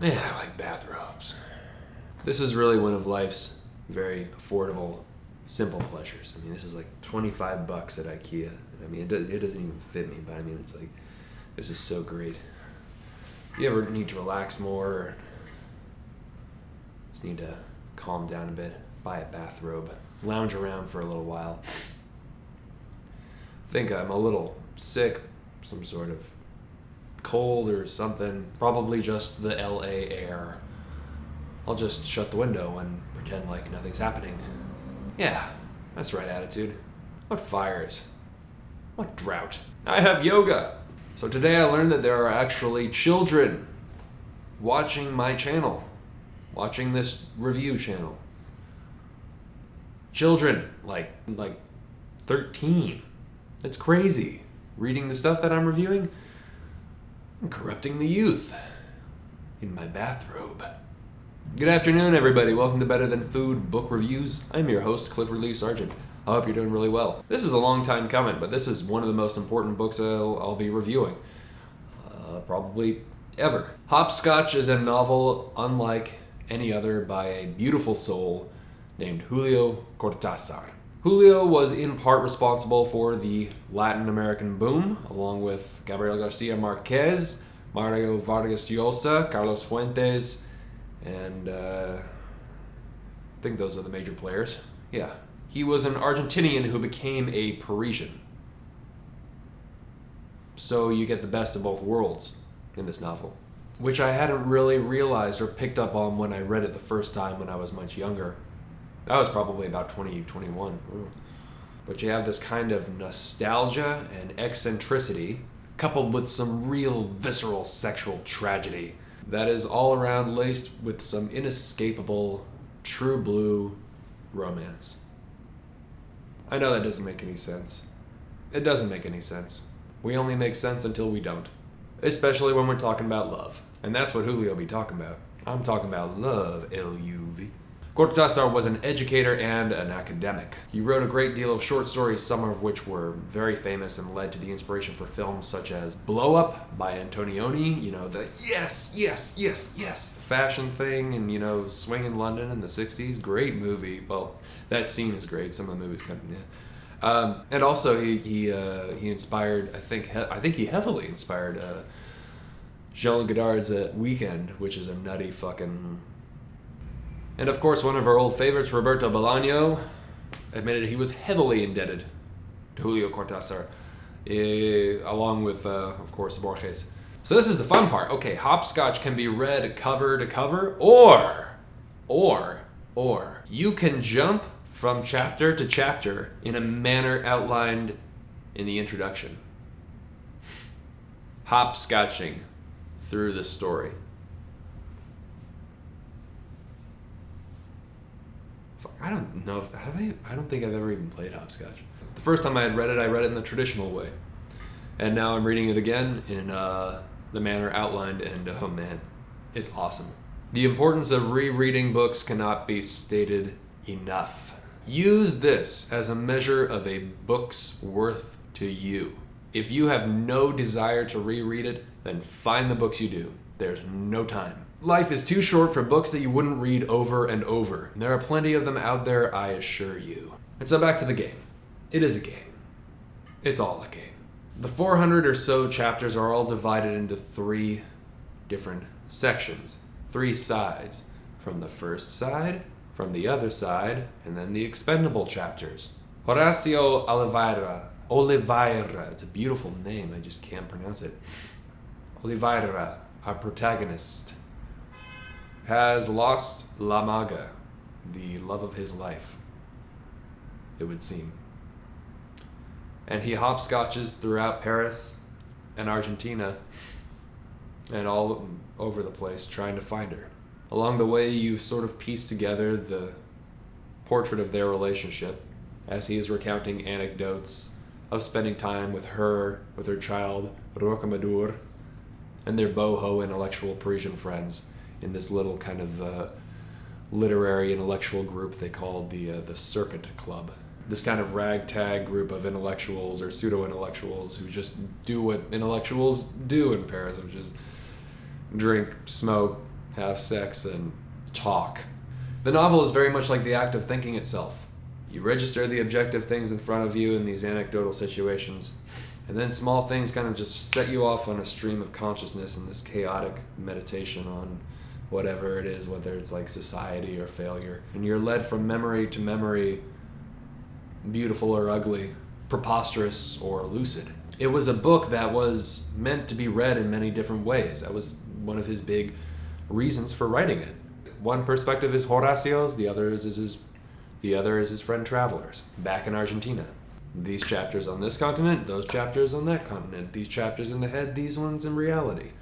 Yeah, I like bathrobes. This is really one of life's very affordable, simple pleasures. I mean, this is like $25 at IKEA. I mean, it doesn't even fit me, but I mean, it's like, this is so great. If you ever need to relax more, or just need to calm down a bit, buy a bathrobe, lounge around for a little while. Think I'm a little sick, some sort of cold or something, probably just the LA air. I'll just shut the window and pretend like nothing's happening. Yeah, that's the right attitude. What fires? What drought? I have yoga! So today I learned that there are actually children watching my channel, watching this review channel. Children, like 13. It's crazy. Reading the stuff that I'm reviewing, I'm corrupting the youth in my bathrobe. Good afternoon, everybody. Welcome to Better Than Food Book Reviews. I'm your host, Clifford Lee Sargent. I hope you're doing really well. This is a long time coming, but this is one of the most important books I'll be reviewing. Probably ever. Hopscotch is a novel unlike any other by a beautiful soul named Julio Cortázar. Julio was in part responsible for the Latin American boom, along with Gabriel Garcia Marquez, Mario Vargas Llosa, Carlos Fuentes, and I think those are the major players. Yeah. He was an Argentinian who became a Parisian. So you get the best of both worlds in this novel, which I hadn't really realized or picked up on when I read it the first time when I was much younger. That was probably about 2021. But you have this kind of nostalgia and eccentricity coupled with some real visceral sexual tragedy that is all around laced with some inescapable true blue romance. I know that doesn't make any sense. It doesn't make any sense. We only make sense until we don't. Especially when we're talking about love. And that's what Julio be talking about. I'm talking about love, L-U-V. Cortázar was an educator and an academic. He wrote a great deal of short stories, some of which were very famous and led to the inspiration for films such as Blow Up by Antonioni, the yes, fashion thing, and, Swing in London in the 60s. Great movie. Well, that scene is great. Some of the movies kind of, yeah. And also he inspired, I think he heavily inspired Jean Godard's Weekend, which is a nutty fucking... And of course, one of our old favorites, Roberto Bolaño, admitted he was heavily indebted to Julio Cortázar, along with, of course, Borges. So this is the fun part. Okay, Hopscotch can be read cover to cover, or you can jump from chapter to chapter in a manner outlined in the introduction. Hopscotching through the story. I don't know. I don't think I've ever even played Hopscotch. The first time I read it in the traditional way. And now I'm reading it again in the manner outlined, and oh man, it's awesome. The importance of rereading books cannot be stated enough. Use this as a measure of a book's worth to you. If you have no desire to reread it, then find the books you do. There's no time. Life is too short for books that you wouldn't read over and over. There are plenty of them out there, I assure you. And so back to the game. It is a game. It's all a game. The 400 or so chapters are all divided into 3 different sections. 3 sides. From the first side, from the other side, and then the expendable chapters. Horacio Oliveira, it's a beautiful name, I just can't pronounce it. Oliveira, our protagonist, has lost La Maga, the love of his life, it would seem. And he hopscotches throughout Paris and Argentina and all over the place trying to find her. Along the way, you sort of piece together the portrait of their relationship as he is recounting anecdotes of spending time with her child, Rocamadour, and their boho intellectual Parisian friends in this little kind of literary intellectual group they call the Serpent Club. This kind of ragtag group of intellectuals or pseudo-intellectuals who just do what intellectuals do in Paris, which is drink, smoke, have sex, and talk. The novel is very much like the act of thinking itself. You register the objective things in front of you in these anecdotal situations, and then small things kind of just set you off on a stream of consciousness in this chaotic meditation on whatever it is, whether it's like society or failure. And you're led from memory to memory, beautiful or ugly, preposterous or lucid. It was a book that was meant to be read in many different ways. That was one of his big reasons for writing it. One perspective is Horacio's, the other is his friend Traveler's, back in Argentina. These chapters on this continent, those chapters on that continent, these chapters in the head, these ones in reality.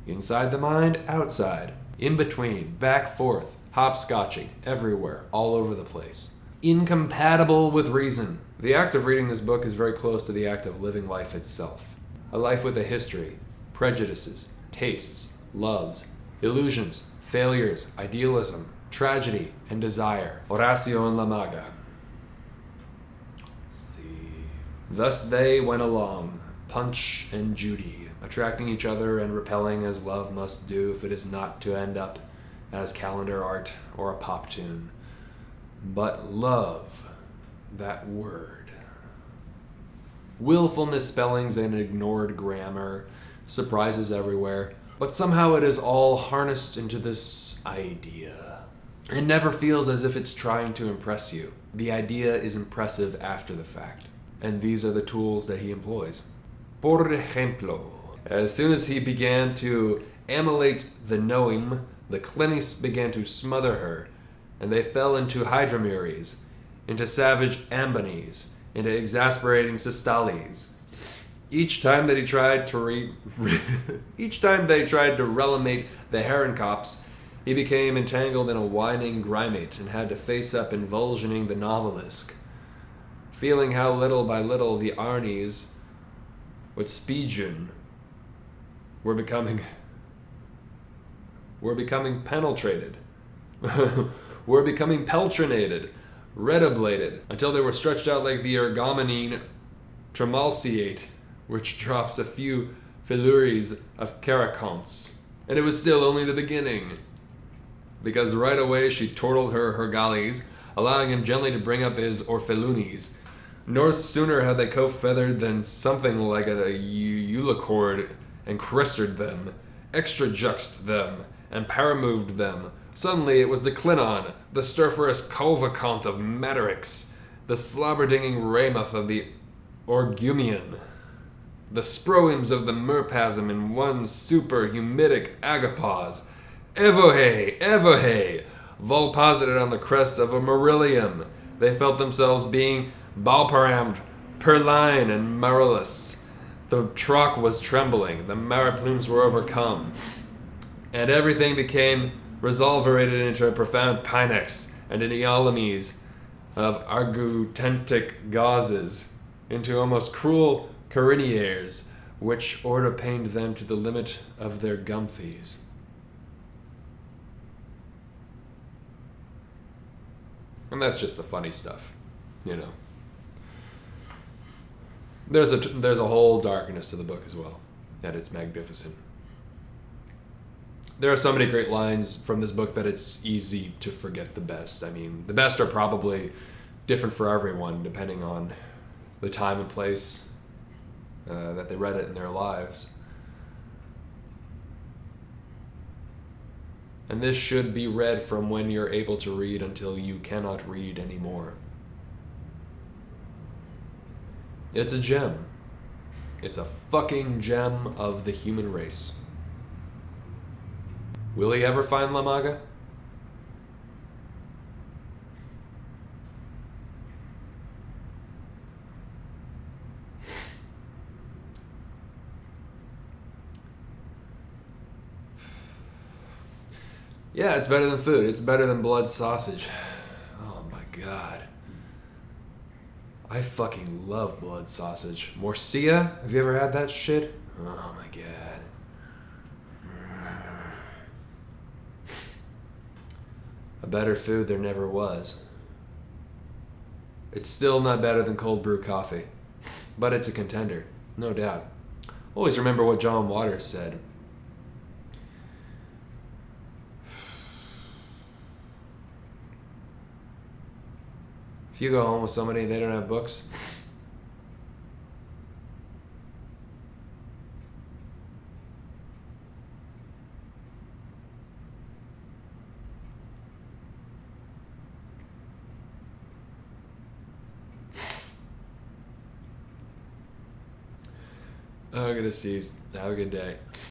Inside the mind, outside, in between, back, forth, hopscotching, everywhere, all over the place. Incompatible with reason. The act of reading this book is very close to the act of living life itself. A life with a history, prejudices, tastes, loves, illusions, failures, idealism, tragedy, and desire. Horacio and La Maga. See. Thus they went along, Punch and Judy, attracting each other and repelling as love must do if it is not to end up as calendar art or a pop tune. But love, that word. Willful misspellings and ignored grammar, surprises everywhere, but somehow it is all harnessed into this idea. It never feels as if it's trying to impress you. The idea is impressive after the fact, and these are the tools that he employs. Por ejemplo, as soon as he began to amylate the Noim, the Clinis began to smother her, and they fell into hydromeres, into savage ambonies, into exasperating systales. Each time that he tried to each time they tried to relimate the Herrenkops, he became entangled in a whining grimate and had to face up invulsioning the novelesque, feeling how little by little the Arnies, with Spigen, were becoming penetrated. Were becoming peltrinated, redoblated, until they were stretched out like the ergomonine tremalciate, which drops a few filuries of caraconts. And it was still only the beginning, because right away she chortled her galleys, allowing him gently to bring up his orphelunes. Nor sooner had they co-feathered than something like a eulochord and crested them, extrajuxed them, and paramoved them. Suddenly it was the Clinon, the sterferous Culvacont of Matarix, the slobberdinging Ramoth of the Orgumian, the Sproims of the Murpasm in one superhumidic agapause. Evohe, evohe, volposited on the crest of a Marillium. They felt themselves being balparammed, purline and marillus. The trock was trembling, the mariplumes were overcome, and everything became resolverated into a profound pinex and an eolames of argutentic gauzes, into almost cruel cariniers, which order pained them to the limit of their gumphies. And that's just the funny stuff, you know. There's a whole darkness to the book as well, and it's magnificent. There are so many great lines from this book that it's easy to forget the best. I mean, the best are probably different for everyone, depending on the time and place that they read it in their lives. And this should be read from when you're able to read until you cannot read anymore. It's a gem. It's a fucking gem of the human race. Will he ever find La Maga? Yeah, it's better than food. It's better than blood sausage. Oh my god. I fucking love blood sausage. Morcilla? Have you ever had that shit? Oh my god. A better food there never was. It's still not better than cold brew coffee, but it's a contender, no doubt. Always remember what John Waters said. If you go home with somebody and they don't have books, oh, goodness, have a good day.